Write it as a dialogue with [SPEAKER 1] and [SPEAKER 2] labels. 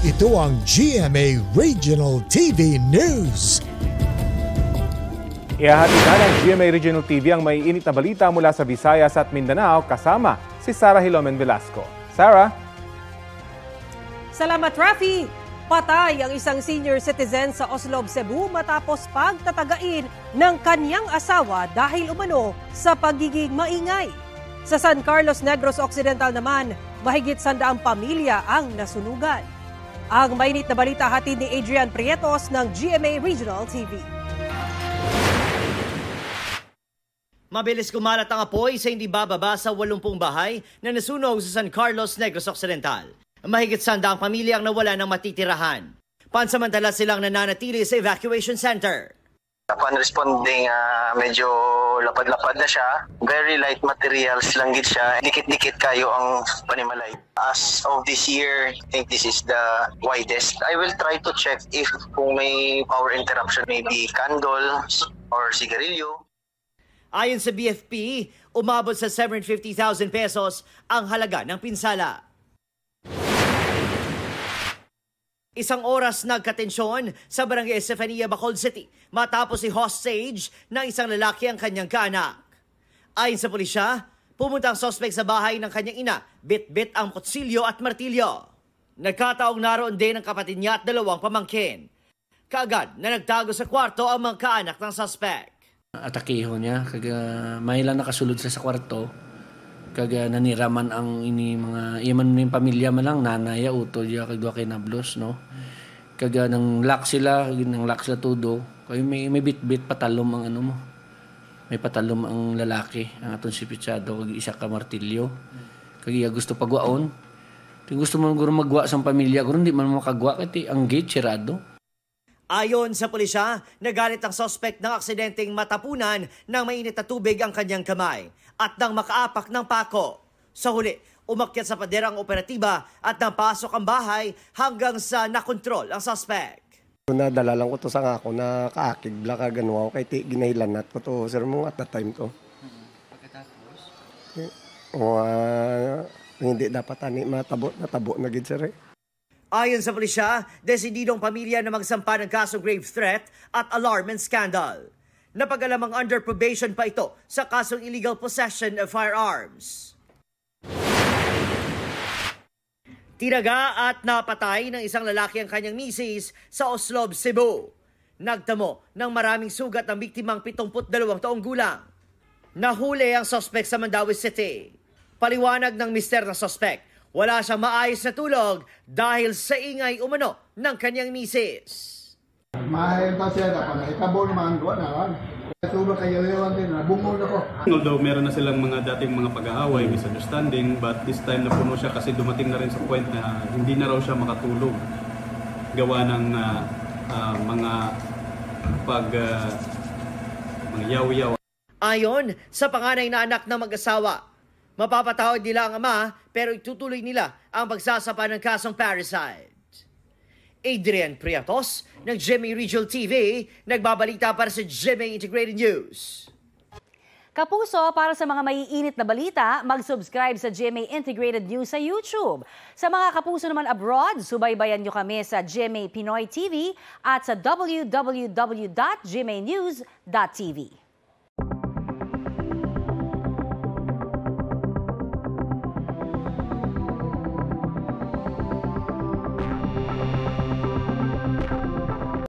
[SPEAKER 1] Ito ang GMA Regional TV News.
[SPEAKER 2] Ihahatid na ng GMA Regional TV ang may init na balita mula sa Visayas at Mindanao kasama si Sarah Hilomen Velasco. Sarah?
[SPEAKER 3] Salamat, Rafi! Patay ang isang senior citizen sa Oslob, Cebu matapos pagtatagain ng kanyang asawa dahil umano sa pagiging maingay. Sa San Carlos Negros Occidental naman, mahigit 100 pamilya ang nasunugan. Ang mainit na balita hatid ni Adrian Prietos ng GMA Regional TV.
[SPEAKER 4] Mabilis kumalat ang apoy sa hindi bababa sa 80 bahay na nasunog sa San Carlos Negros Occidental. Mahigit 100 pamilya ang nawala ng matitirahan. Pansamantala silang nananatili sa evacuation center.
[SPEAKER 5] Upon responding, medyo lapad-lapad na siya. Very light materials lang gid siya. Dikit-dikit kayo ang panimalay. As of this year, I think this is the widest. I will try to check if kung may power interruption, maybe candles or sigarilyo.
[SPEAKER 4] Ayon sa BFP, umabot sa 750,000 pesos ang halaga ng pinsala. Isang oras nagkatensyon sa Barangay Estefania, Bacolod City matapos i-hostage ng isang lalaki ang kanyang kaanak. Ayon sa pulisya, pumunta ang suspect sa bahay ng kanyang ina, bit-bit ang kutsilyo at martilyo. Nagkataong naroon din ang kapatid niya at 2 pamangkin. Kaagad na nagtago sa kwarto ang mga kaanak ng suspect.
[SPEAKER 6] Atakeho niya, may lang nakasulod sa kwarto. Naniraman ang ini mga iman ng pamilya man lang nanaya utol ya kagwa kay nablos no nang lock sila tudo kay may bit patalom ang ano mo may patalom ang lalaki ang aton si Pichado kag isa ka martilyo kag gusto pagwaon gusto man guro magwa sa pamilya guro hindi man makagwa kay ang gate sirado.
[SPEAKER 4] Ayon sa pulisya, nagalit ang suspect ng aksidenteng matapunan ng mainit na tubig ang kanyang kamay at nang makaapak ng pako. Sa huli, umakyat sa pader ang operatiba at napasok ang bahay hanggang sa nakontrol ang suspect.
[SPEAKER 7] Nadala lang ko to sa ako na kaakig bla ka ganwa kay ti ginahilanat ko to sir mo at that time to.
[SPEAKER 6] Pagkatapos?
[SPEAKER 7] Hindi dapat ani natabo na gid sir.
[SPEAKER 4] Ayon sa pulisya, desididong pamilya na magsampa ng kasong grave threat at alarm and scandal. Napag-alamang under probation pa ito sa kasong illegal possession of firearms. Tinaga at napatay ng isang lalaki ang kanyang misis sa Oslob, Cebu. Nagtamo ng maraming sugat ang biktimang 72 taong gulang. Nahuli ang suspect sa Mandaue City. Paliwanag ng mister ng suspect, wala siyang maayos na tulog dahil sa ingay umano ng kanyang misis.
[SPEAKER 8] Mahal pa siya na ikabo naman doon na lang. Tulog kayo yawan din, bungol ako.
[SPEAKER 9] Although meron na silang mga dating mga pag-aaway, misunderstanding, but this time napuno siya kasi dumating na rin sa point na hindi na raw siya makatulog. Gawa ng mga mga yaw-yaw. Ayon
[SPEAKER 4] sa panganay na anak ng mag-asawa, mapapatawad nila ang ama pero itutuloy nila ang pagsasapa ng kasong parricide. Adrian Prietos ng GMA Regional TV, nagbabalita para sa GMA Integrated News.
[SPEAKER 10] Kapuso, para sa mga maiinit na balita, mag-subscribe sa GMA Integrated News sa YouTube. Sa mga kapuso naman abroad, subaybayan nyo kami sa GMA Pinoy TV at sa www.gmanews.tv.